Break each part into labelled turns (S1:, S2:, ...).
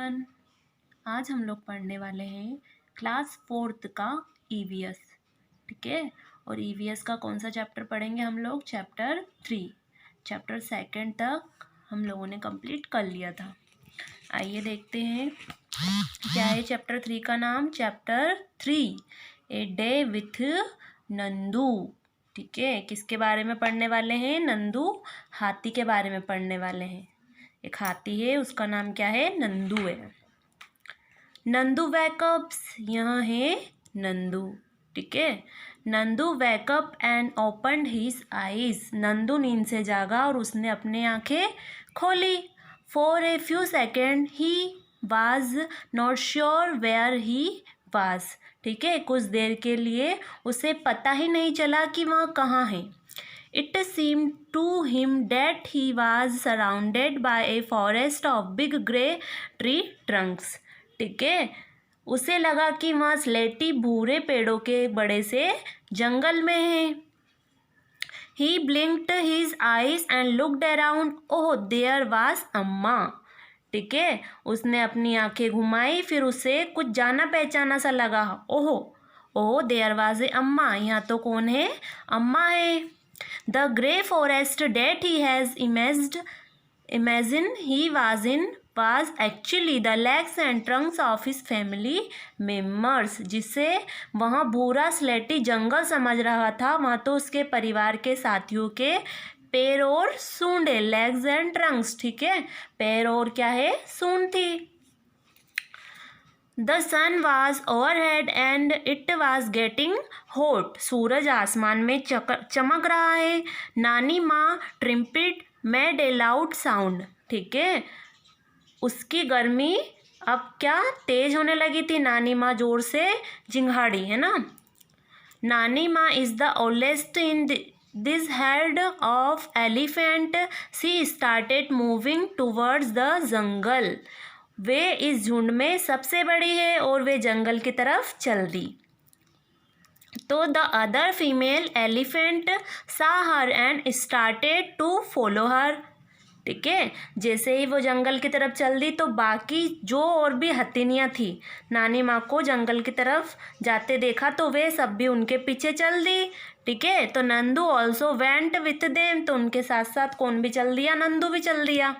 S1: Everyone. आज हम लोग पढ़ने वाले हैं क्लास 4th का ईवीएस। ठीक है, और ईवीएस का कौन सा चैप्टर पढ़ेंगे हम लोग? चैप्टर 3। चैप्टर 2 तक हम लोगों ने कंप्लीट कर लिया था। आइए देखते हैं क्या है चैप्टर 3 का नाम। Chapter 3 a day with Nandu. ठीक है, किसके बारे में पढ़ने वाले हैं? नंदू, हाथी के बारे में पढ़ने वाले हैं। एक हाथी है, उसका नाम क्या है? नंदू है। नंदू वेकअप्स, यहाँ है नंदू। ठीक है, Nandu wake up and opened his eyes. Nandu नींद से जागा और उसने अपनी आंखें खोली। For a few second he was not sure where he was. ठीक है, कुछ देर के लिए उसे पता ही नहीं चला कि वह कहाँ है। It seemed to him that he was surrounded by a forest of big grey tree trunks. ठीक है, उसे लगा कि वहाँ स्लेटी भूरे पेड़ों के बड़े से जंगल में है। He blinked his eyes and looked around. Oh, there was अम्मा। ठीक है, उसने अपनी आंखें घुमाई, फिर उसे कुछ जाना पहचाना सा लगा। ओह देयर वाज ए अम्मा, यहाँ तो कौन है? अम्मा है। The grey forest that he has imagined he was in was actually the legs and trunks of his family members. जिसे वहाँ भूरा स्लेटी जंगल समझ रहा था, वहाँ तो उसके परिवार के साथियों के पैर और सूंडें, लेग्स एंड ट्रंक्स। ठीक है, पैर और क्या है? सूंड थी। The sun was overhead and it was getting hot. सूरज आसमान में चमक रहा है। नानी माँ ट्रिम्पिट मेड ए लाउड साउंड। ठीक है, उसकी गर्मी अब क्या तेज होने लगी थी। नानी माँ जोर से जिंघाड़ी, है ना। नानी माँ is the oldest in this herd of elephant. She started moving towards the जंगल। वे इस झुंड में सबसे बड़ी है और वे जंगल की तरफ चल दी। तो the other female elephant saw her and started to follow her. ठीक है, जैसे ही वो जंगल की तरफ चल दी तो बाकी जो और भी हथिनियाँ थी, नानी माँ को जंगल की तरफ जाते देखा तो वे सब भी उनके पीछे चल दी। ठीक है, तो Nandu also went with them. तो उनके साथ साथ कौन भी चल दिया? नंदू भी चल दिया।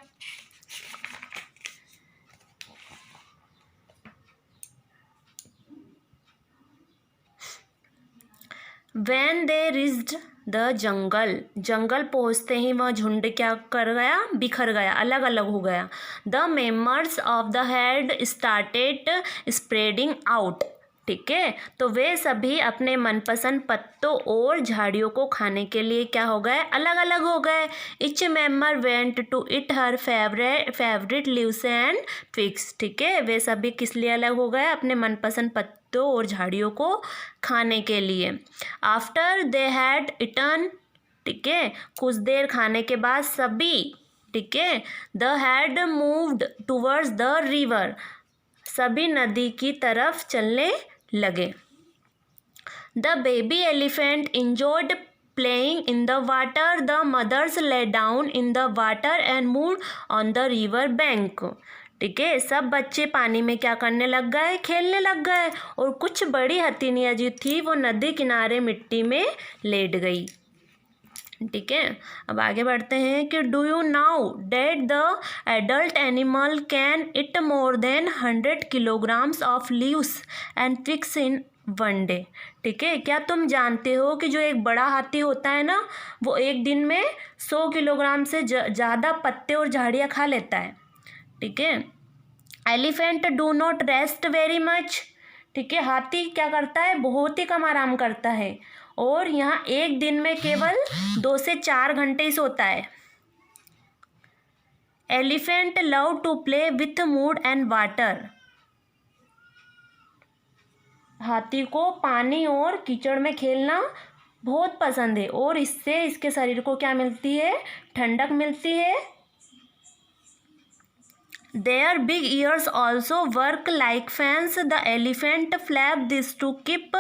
S1: When they reached the जंगल पहुँचते ही वह झुंड क्या कर गया? बिखर गया, अलग अलग हो गया। The members of the herd started spreading out. ठीक है, तो वे सभी अपने मनपसंद पत्तों और झाड़ियों को खाने के लिए क्या हो गए? अलग अलग हो गए। Each member went to eat her favorite leaves and twigs. ठीक है, वे सभी किस लिए अलग हो गए? अपने मनपसंद पत्तों और झाड़ियों को खाने के लिए। आफ्टर दे हैड इटन, ठीक है, कुछ देर खाने के बाद सभी, ठीक है, they had moved towards the river, सभी नदी की तरफ चलने लगे। The baby elephant enjoyed playing in the water. The mothers lay down in the water and moved on the river bank. ठीक है, सब बच्चे पानी में क्या करने लग गए? खेलने लग गए। और कुछ बड़ी हथिनियाँ जो थी वो नदी किनारे मिट्टी में लेट गई। ठीक है, अब आगे बढ़ते हैं कि do you know that the adult animal can eat more than 100 kilograms of leaves and twigs in one day. ठीक है, क्या तुम जानते हो कि जो एक बड़ा हाथी होता है ना, वो एक दिन में 100 किलोग्राम से ज़्यादा पत्ते और झाड़ियाँ खा लेता है। ठीक है, elephant do not rest very much. ठीक है, हाथी क्या करता है? बहुत ही कम आराम करता है और यहाँ एक दिन में केवल 2 से 4 घंटे ही सोता है। Elephant love to play with mud and water. हाथी को पानी और कीचड़ में खेलना बहुत पसंद है और इससे इसके शरीर को क्या मिलती है? ठंडक मिलती है। Their big ears also work like fans. The elephant flap this to keep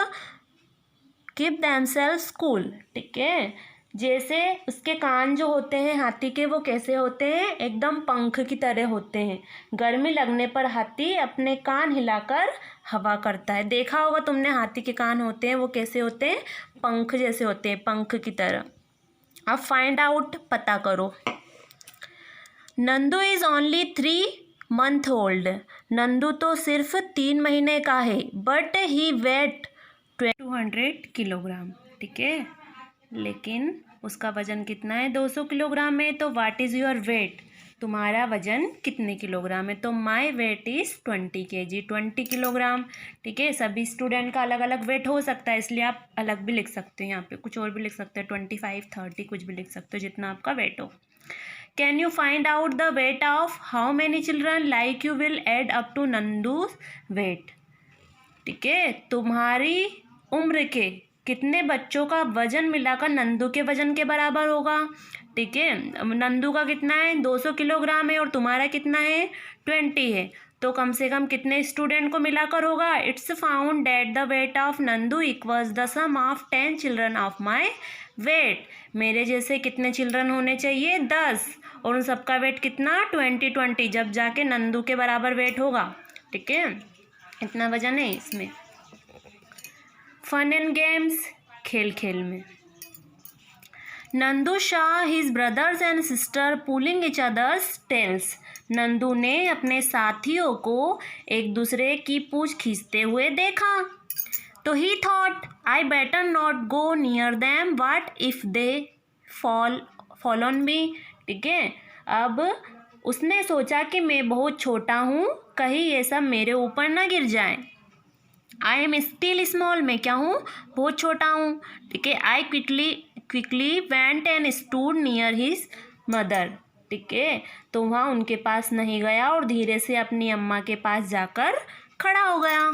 S1: themselves cool. ठीक है, जैसे उसके कान जो होते हैं हाथी के वो कैसे होते हैं, एकदम पंख की तरह होते हैं। गर्मी लगने पर हाथी अपने कान हिलाकर हवा करता है। देखा होगा तुमने, हाथी के कान होते हैं वो कैसे होते हैं, पंख जैसे होते हैं, पंख की तरह। अब फाइंड आउट, पता करो। Nandu is only 3 month old. Nandu तो सिर्फ 3 महीने का है। But he weight 200 kilogram. ठीक है, लेकिन उसका वजन कितना है, 200 किलोग्राम है। तो व्हाट इज़ योर वेट, तुम्हारा वजन कितने किलोग्राम है। तो my weight is 20 kg, 20 kilogram. ठीक है, सभी स्टूडेंट का अलग अलग वेट हो सकता है, इसलिए आप अलग भी लिख सकते हैं, यहाँ पे कुछ और भी लिख सकते हैं, 25, 30 कुछ भी लिख सकते हो, जितना आपका वेट हो। Can you find out the weight of how many children, like you will add up to Nandu's weight. ठीक है, तुम्हारी उम्र के कितने बच्चों का वजन मिलाकर नंदू के वजन के बराबर होगा। ठीक है, नंदू का कितना है, 200 किलोग्राम है और तुम्हारा कितना है, 20 है। तो कम से कम कितने स्टूडेंट को मिलाकर होगा। It's found that the weight of Nandu equals the sum of 10 children of my weight. मेरे जैसे कितने चिल्ड्रन होने चाहिए, 10, और उन सबका वेट कितना, 20, जब जाके नंदू के बराबर वेट होगा। ठीक है, इतना वजन है इसमें। फन एंड गेम्स, खेल खेल में। Nandu saw his brothers and sister pulling each other's tails। Nandu ने अपने साथियों को एक दूसरे की पूंछ खींचते हुए देखा। तो he thought, I better not go near them, what if they fall on me। ठीक है, अब उसने सोचा कि मैं बहुत छोटा हूँ, कहीं ये सब मेरे ऊपर ना गिर जाए। आई एम स्टिल स्मॉल, मैं क्या हूँ, बहुत छोटा हूँ। ठीक है, I quickly went and stood near his mother. ठीक है, तो वहाँ उनके पास नहीं गया और धीरे से अपनी अम्मा के पास जाकर खड़ा हो गया।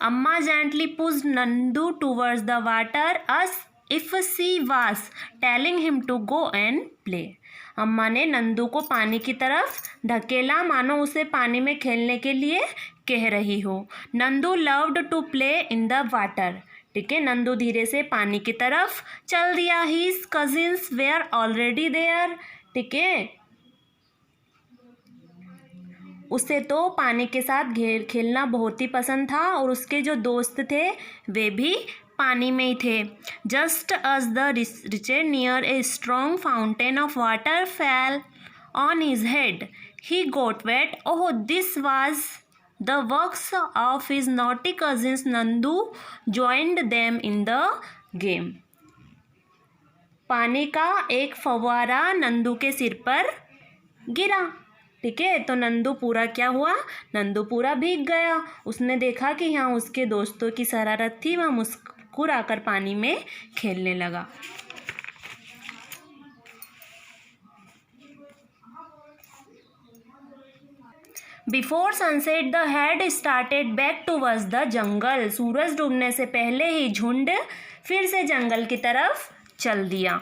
S1: Amma gently pushed Nandu towards the water as if she was telling him to go and play. Amma ने नंदू को पानी की तरफ धकेला, मानो उसे पानी में खेलने के लिए कह रही हो। Nandu loved to play in the water. ठीक है, नंदू धीरे से पानी की तरफ चल दिया। His cousins were already there. ठीक है, उसे तो पानी के साथ खेलना बहुत ही पसंद था और उसके जो दोस्त थे वे भी पानी में ही थे। Just as the reached near a strong fountain of water fell on his head, he got wet. Oh, this was the works of his naughty cousins. Nandu joined them in the game. पानी का एक फव्वारा नंदू के सिर पर गिरा। ठीक है, तो नंदू पूरा क्या हुआ, नंदू पूरा भीग गया। उसने देखा कि यहाँ उसके दोस्तों की शरारत थी, वह मुस्कुराकर पानी में खेलने लगा। Before sunset the head started back towards the jungle. सूरज डूबने से पहले ही झुंड फिर से जंगल की तरफ चल दिया।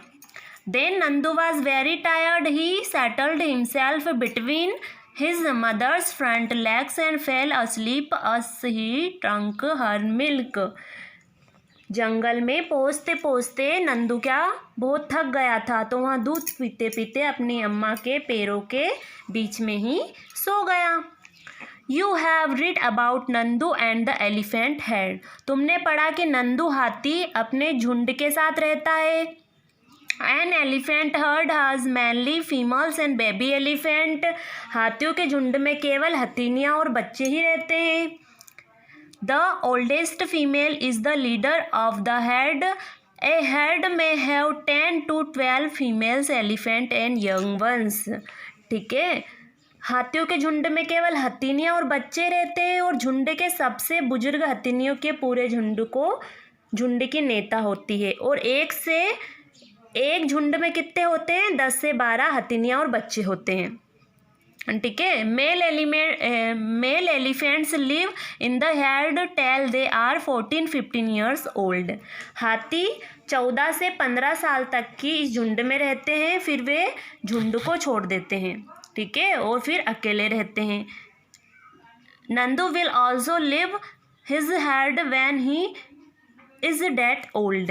S1: Then Nandu was very tired. He settled himself between his mother's front legs and fell asleep as he drank her milk. जंगल में पहुँचते पहुँचते नंदू क्या बहुत थक गया था, तो वहाँ दूध पीते पीते अपनी अम्मा के पैरों के बीच में ही सो गया। You have read about Nandu and the elephant herd। तुमने पढ़ा कि नंदू हाथी अपने झुंड के साथ रहता है। An elephant herd has mainly females and baby elephant। हाथियों के झुंड में केवल हथीनियाँ और बच्चे ही रहते हैं। The oldest female is the leader of the herd। A herd may have 10 to 12 females elephant and young ones। ठीक है, हाथियों के झुंड में केवल हथीनियाँ और बच्चे रहते हैं और झुंड के सबसे बुजुर्ग हथीनियों के पूरे झुंड की नेता होती है। और एक झुंड में कितने होते हैं, 10 से 12 हथीनियाँ और बच्चे होते हैं। ठीक है, male elephants live in the herd till they are 14-15 years old. हाथी 14 से 15 साल तक की इस झुंड में रहते हैं, फिर वे झुंड को छोड़ देते हैं। ठीक है, और फिर अकेले रहते हैं। Nandu will also leave his herd when he is that old.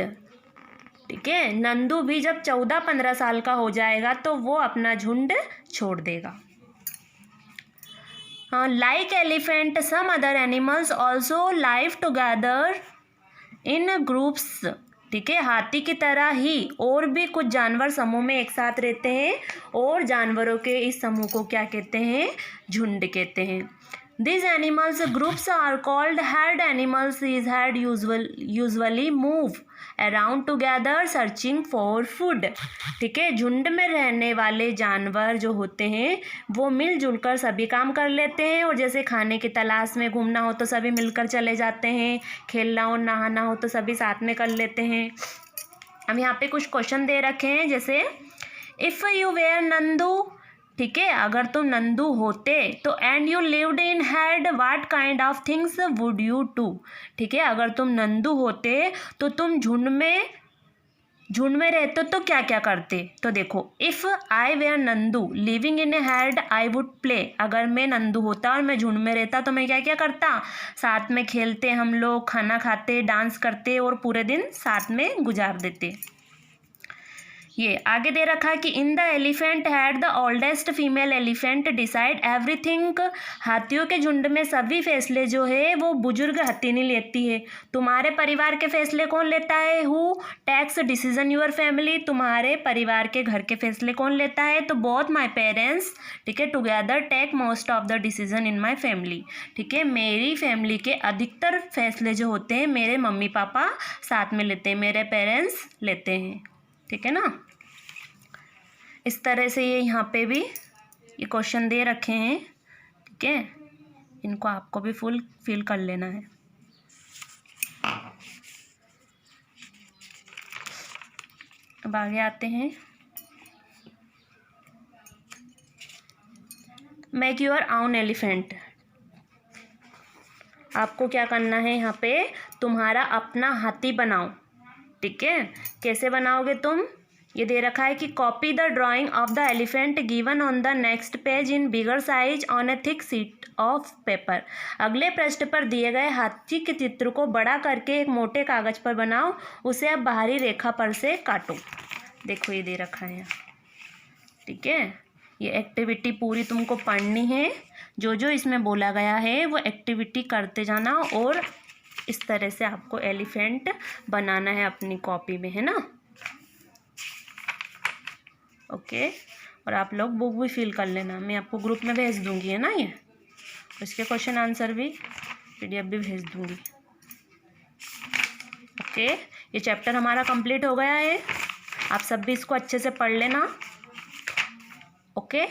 S1: ठीक है। नंदू भी जब 14-15 साल का हो जाएगा तो वो अपना झुंड छोड़ देगा। Like elephant some other animals also live together in groups. ठीक है, हाथी की तरह ही और भी कुछ जानवर समूह में एक साथ रहते हैं, और जानवरों के इस समूह को क्या कहते हैं? झुंड कहते हैं। These animals groups are called herd animals. These herd usually move around together searching for food. ठीक है, झुंड में रहने वाले जानवर जो होते हैं वो मिलजुल कर सभी काम कर लेते हैं, और जैसे खाने की तलाश में घूमना हो तो सभी मिलकर चले जाते हैं, खेलना और नहाना हो तो सभी साथ में कर लेते हैं। अब यहाँ पे कुछ क्वेश्चन दे रखे हैं, जैसे इफ़ यू वेयर नंदू, ठीक है, अगर तुम नंदू होते तो and you lived in head what kind of things would you do. ठीक है, अगर तुम नंदू होते तो तुम झुंड में रहते तो क्या क्या करते? तो देखो, if I were Nandu living in a herd I would play. अगर मैं नंदू होता और मैं झुंड में रहता तो मैं क्या क्या करता? साथ में खेलते हम लोग, खाना खाते, डांस करते और पूरे दिन साथ में गुजार देते। ये आगे दे रखा है कि in the elephant had the oldest female elephant decide everything. हाथियों के झुंड में सभी फैसले जो है वो बुजुर्ग हथिनी लेती है। तुम्हारे परिवार के फैसले कौन लेता है? Who takes decision your family. तुम्हारे परिवार के घर के फैसले कौन लेता है? तो बोथ माई पेरेंट्स, ठीक है, together take most of the decision in my family. ठीक है, मेरी फैमिली के अधिकतर फैसले जो होते हैं मेरे मम्मी पापा साथ में लेते हैं, मेरे पेरेंट्स लेते हैं। ठीक है ना, इस तरह से ये यहाँ पे भी ये क्वेश्चन दे रखे हैं। ठीक है, इनको आपको भी फुल फिल कर लेना है। अब आगे आते हैं, मेक योर ओन एलिफेंट। आपको क्या करना है यहाँ पे? तुम्हारा अपना हाथी बनाओ। ठीक है, कैसे बनाओगे तुम? ये दे रखा है कि copy the drying of the elephant given on the next page in bigger size on A thick sheet of paper. अगले पृष्ठ पर दिए गए हाथी के चित्र को बड़ा करके एक मोटे कागज पर बनाओ, उसे अब बाहरी रेखा पर से काटो। देखो ये दे रखा है। ठीक है, ये एक्टिविटी पूरी तुमको पढ़नी है, जो जो इसमें बोला गया है वो एक्टिविटी करते जाना, और इस तरह से आपको एलिफेंट बनाना है अपनी कॉपी में, है ना। ओके, और आप लोग बुक भी फिल कर लेना, मैं आपको ग्रुप में भेज दूंगी, है ना। ये इसके क्वेश्चन आंसर भी PDF भी भेज दूंगी। ओके, ये चैप्टर हमारा कंप्लीट हो गया है। आप सब भी इसको अच्छे से पढ़ लेना। ओके।